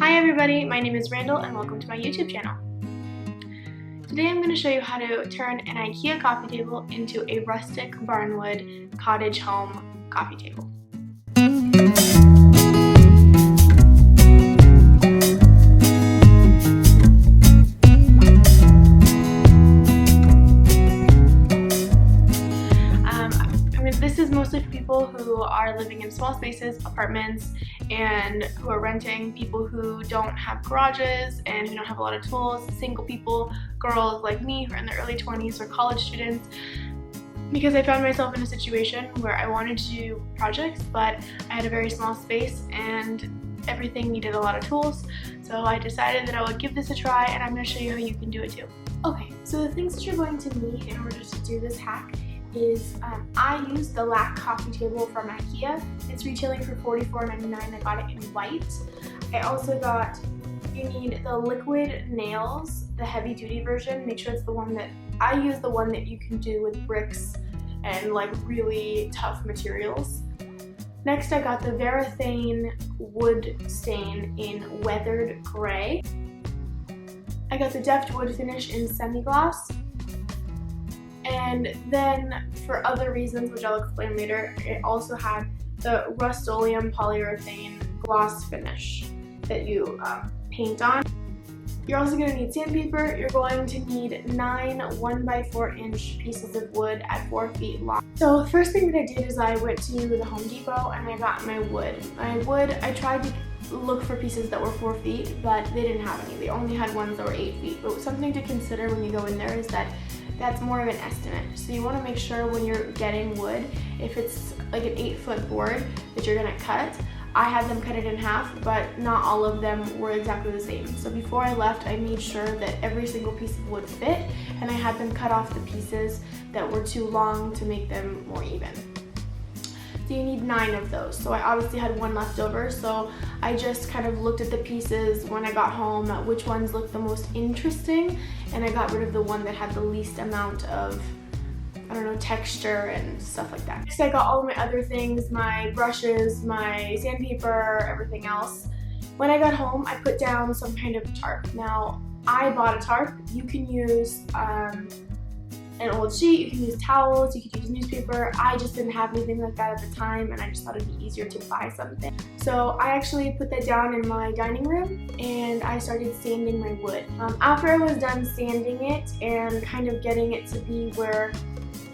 Hi everybody, my name is Randall and welcome to my YouTube channel. Today I'm going to show you how to turn an Ikea coffee table into a rustic barnwood cottage home coffee table. This is mostly for people who are living in small spaces, apartments, and who are renting, people who don't have garages and who don't have a lot of tools, single people, girls like me who are in their early 20s, or college students, because I found myself in a situation where I wanted to do projects, but I had a very small space and everything needed a lot of tools, so I decided that I would give this a try, and I'm going to show you how you can do it too. Okay, so the things that you're going to need in order to do this hack is I used the Lac coffee table from Ikea. It's retailing for $44.99. I got it in white. I also got, you need the liquid nails, the heavy duty version. Make sure it's the one that, I use the one that you can do with bricks and like really tough materials. Next I got the Varathane wood stain in weathered gray. I got the deft wood finish in semi-gloss. And then, for other reasons, which I'll explain later, it also had the Rustoleum polyurethane gloss finish that you paint on. You're also going to need sandpaper. You're going to need 9 1x4 inch pieces of wood at 4 feet long. So the first thing that I did is I went to the Home Depot and I got my wood. I tried to look for pieces that were 4 feet, but they didn't have any. They only had ones that were 8 feet. But something to consider when you go in there is that that's more of an estimate. So you want to make sure when you're getting wood, if it's like an 8-foot board that you're going to cut. I had them cut it in half, but not all of them were exactly the same. So before I left, I made sure that every single piece of wood fit, and I had them cut off the pieces that were too long to make them more even. So you need 9 of those. So I obviously had one left over, so I just kind of looked at the pieces when I got home, which ones looked the most interesting, and I got rid of the one that had the least amount of, I don't know, texture and stuff like that. Next I got all of my other things, my brushes, my sandpaper, everything else. When I got home, I put down some kind of tarp. Now, I bought a tarp. You can use an old sheet, you can use towels, you could use newspaper. I just didn't have anything like that at the time, and I just thought it'd be easier to buy something. So I actually put that down in my dining room and I started sanding my wood. After I was done sanding it and kind of getting it to be where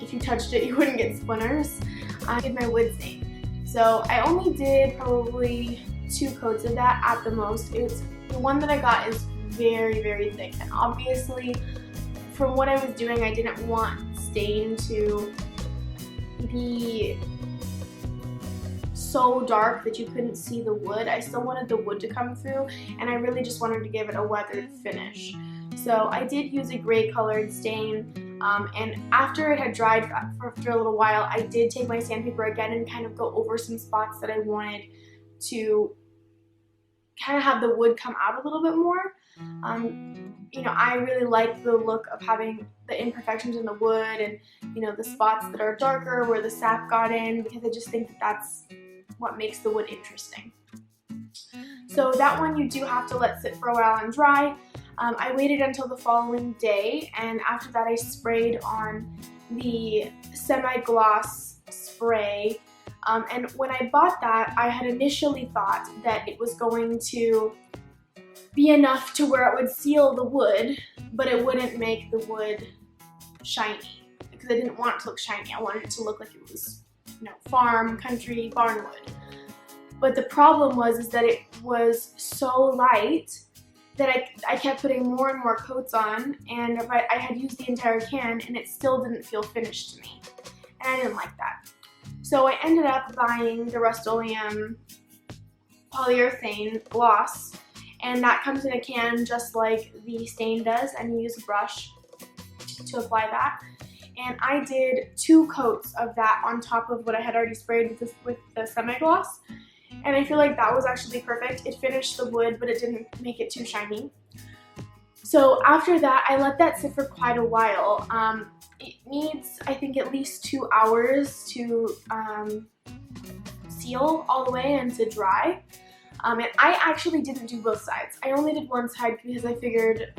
if you touched it you wouldn't get splinters, I did my wood stain. So I only did probably 2 coats of that at the most. It's the one that I got is very, very thick, and obviously from what I was doing, I didn't want stain to be so dark that you couldn't see the wood. I still wanted the wood to come through, and I really just wanted to give it a weathered finish. So I did use a gray colored stain, and after it had dried after a little while, I did take my sandpaper again and kind of go over some spots that I wanted to kind of have the wood come out a little bit more. You know, I really like the look of having the imperfections in the wood and, you know, the spots that are darker where the sap got in, because I just think that that's what makes the wood interesting. So that one you do have to let sit for a while and dry. I waited until the following day, and after that I sprayed on the semi-gloss spray. And when I bought that, I had initially thought that it was going to be enough to where it would seal the wood, but it wouldn't make the wood shiny, because I didn't want it to look shiny. I wanted it to look like it was, you know, farm, country, barn wood. But the problem was that it was so light that I kept putting more and more coats on, and I had used the entire can and it still didn't feel finished to me, and I didn't like that. So I ended up buying the Rustoleum polyurethane gloss, and that comes in a can just like the stain does, and you use a brush to apply that. And I did 2 coats of that on top of what I had already sprayed with the semi-gloss, and I feel like that was actually perfect. It finished the wood, but it didn't make it too shiny. So after that, I let that sit for quite a while. It needs, I think, at least 2 hours to seal all the way and to dry. And I actually didn't do both sides. I only did one side because I figured,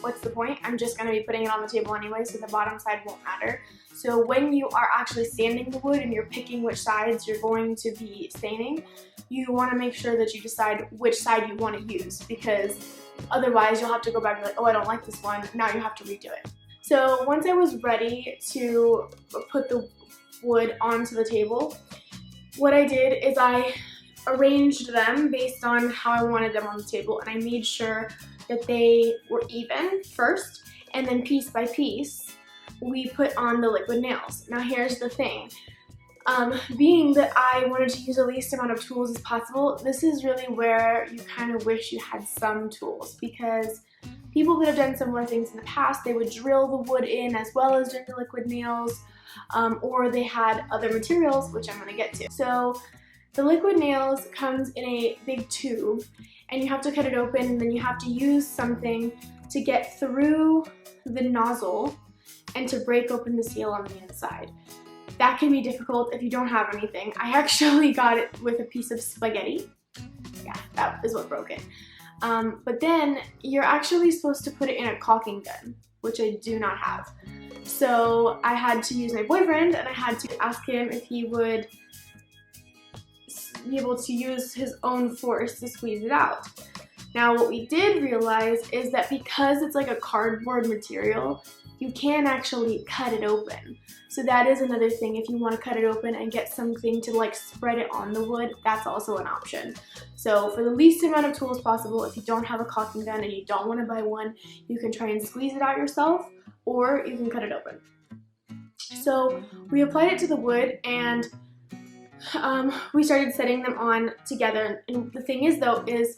what's the point? I'm just going to be putting it on the table anyway, so the bottom side won't matter. So when you are actually sanding the wood and you're picking which sides you're going to be staining, you want to make sure that you decide which side you want to use, because otherwise you'll have to go back and be like, oh, I don't like this one. Now you have to redo it. So once I was ready to put the wood onto the table, what I did is I arranged them based on how I wanted them on the table, and I made sure that they were even first, and then piece by piece we put on the liquid nails. Now here's the thing. Being that I wanted to use the least amount of tools as possible, this is really where you kind of wish you had some tools, because people that have done similar things in the past, they would drill the wood in as well as doing the liquid nails, or they had other materials, which I'm going to get to. So the liquid nails comes in a big tube, and you have to cut it open, and then you have to use something to get through the nozzle and to break open the seal on the inside. That can be difficult if you don't have anything. I actually got it with a piece of spaghetti. Yeah, that is what broke it. But then you're actually supposed to put it in a caulking gun, which I do not have. So I had to use my boyfriend, and I had to ask him if he would be able to use his own force to squeeze it out. Now what we did realize is that because it's like a cardboard material, you can actually cut it open. So that is another thing. If you want to cut it open and get something to like spread it on the wood, that's also an option. So for the least amount of tools possible, if you don't have a caulking gun and you don't want to buy one, you can try and squeeze it out yourself, or you can cut it open. So we applied it to the wood, and we started setting them on together. And the thing is though is,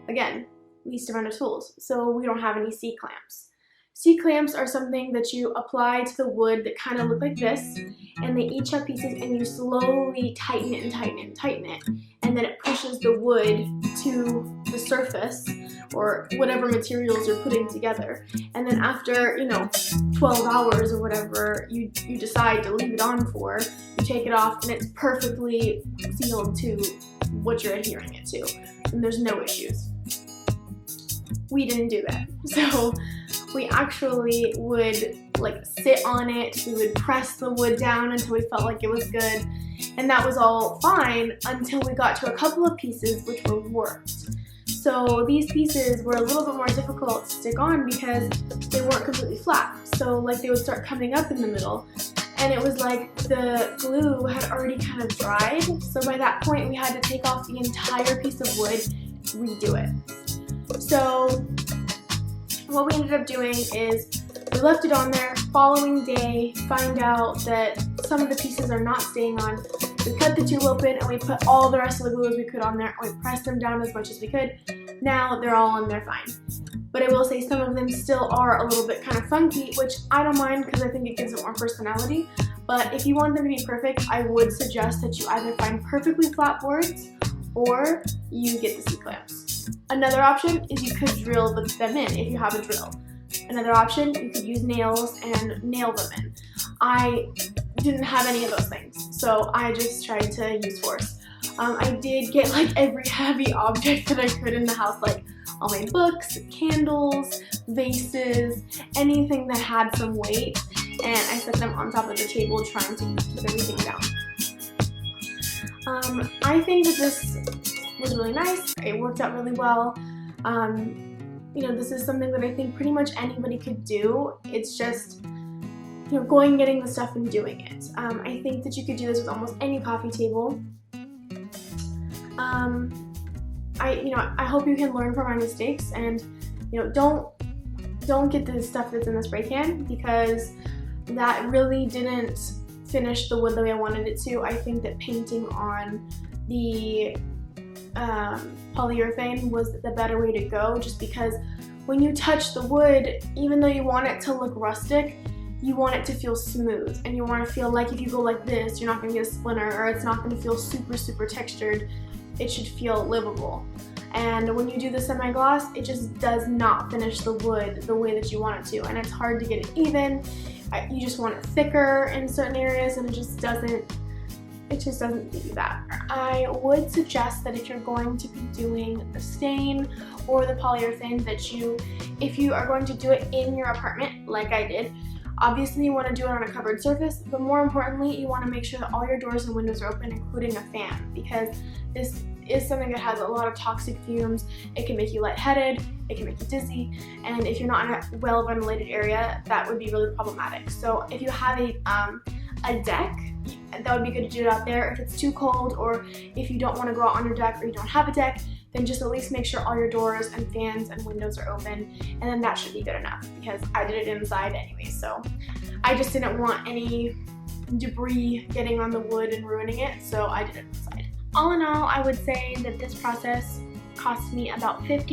again, least amount of tools. So we don't have any C-clamps. C-clamps are something that you apply to the wood that kind of look like this, and they each have pieces, and you slowly tighten it and tighten it and tighten it, and then it pushes the wood to the surface or whatever materials you're putting together. And then after, 12 hours or whatever you decide to leave it on for, you take it off and it's perfectly sealed to what you're adhering it to, and there's no issues. We didn't do that. So we actually would like sit on it, we would press the wood down until we felt like it was good, and that was all fine until we got to a couple of pieces which were warped. So these pieces were a little bit more difficult to stick on because they weren't completely flat. So like they would start coming up in the middle, and it was like the glue had already kind of dried. So by that point we had to take off the entire piece of wood, redo it. So what we ended up doing is we left it on there. Following day, find out that some of the pieces are not staying on. We cut the tube open and we put all the rest of the glue as we could on there, and we pressed them down as much as we could. Now they're all on there fine. But I will say some of them still are a little bit kind of funky, which I don't mind because I think it gives it more personality. But if you want them to be perfect, I would suggest that you either find perfectly flat boards or you get the C-clamps. Another option is you could drill them in if you have a drill. Another option, you could use nails and nail them in. I didn't have any of those things, so I just tried to use force. I did get like every heavy object that I could in the house, like all my books, candles, vases, anything that had some weight, and I set them on top of the table trying to keep everything down. I think that this was really nice. It worked out really well. This is something that I think pretty much anybody could do. It's just, going and getting the stuff and doing it. I think that you could do this with almost any coffee table. I hope you can learn from our mistakes, and don't get the stuff that's in the spray can, because that really didn't finish the wood the way I wanted it to. I think that painting on the polyurethane was the better way to go, just because when you touch the wood, even though you want it to look rustic, you want it to feel smooth, and you want to feel like if you go like this, you're not going to get a splinter, or it's not going to feel super, super textured. It should feel livable. And when you do the semi-gloss, it just does not finish the wood the way that you want it to, and it's hard to get it even. You just want it thicker in certain areas, and it just doesn't it just doesn't do that. I would suggest that if you're going to be doing the stain or the polyurethane, that if you are going to do it in your apartment like I did, obviously you want to do it on a covered surface, but more importantly you want to make sure that all your doors and windows are open, including a fan, because this is something that has a lot of toxic fumes. It can make you lightheaded, it can make you dizzy, and if you're not in a well ventilated area, that would be really problematic. So if you have a deck, that would be good to do it out there. If it's too cold, or if you don't want to go out on your deck, or you don't have a deck, then just at least make sure all your doors and fans and windows are open, and then that should be good enough, because I did it inside anyway, so I just didn't want any debris getting on the wood and ruining it, so I did it inside. All in all, I would say that this process cost me about $50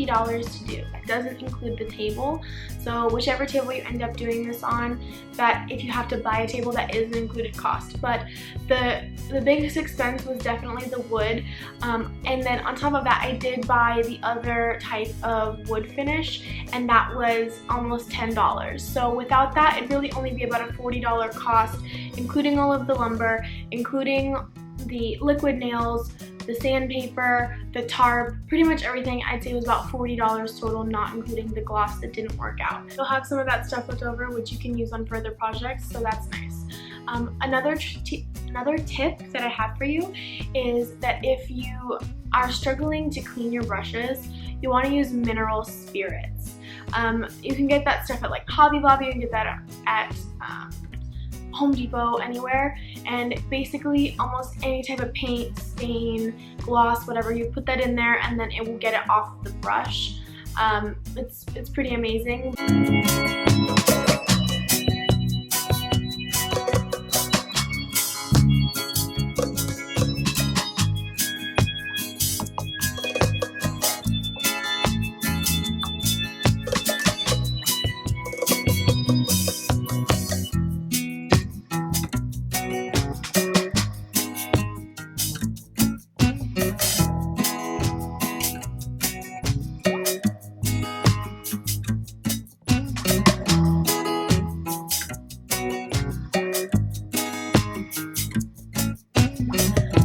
to do. It doesn't include the table, so whichever table you end up doing this on, that if you have to buy a table, that is an included cost. But the biggest expense was definitely the wood, and then on top of that I did buy the other type of wood finish, and that was almost $10. So without that, it'd really only be about a $40 cost, including all of the lumber, including the liquid nails, the sandpaper, the tarp, pretty much everything. I'd say was about $40 total, not including the gloss that didn't work out. You'll have some of that stuff left over, which you can use on further projects, so that's nice. Another tip that I have for you is that if you are struggling to clean your brushes, you want to use mineral spirits. You can get that stuff at like Hobby Lobby, you can get that at Home Depot, anywhere, and basically almost any type of paint, stain, gloss, whatever, you put that in there and then it will get it off the brush. It's pretty amazing.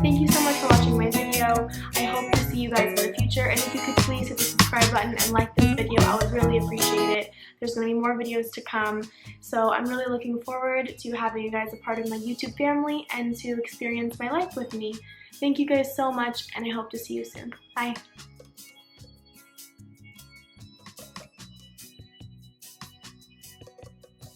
Thank you so much for watching my video. I hope to see you guys in the future, and if you could please hit the subscribe button and like this video, I would really appreciate it. There's going to be more videos to come, so I'm really looking forward to having you guys a part of my YouTube family and to experience my life with me. Thank you guys so much, and I hope to see you soon. Bye!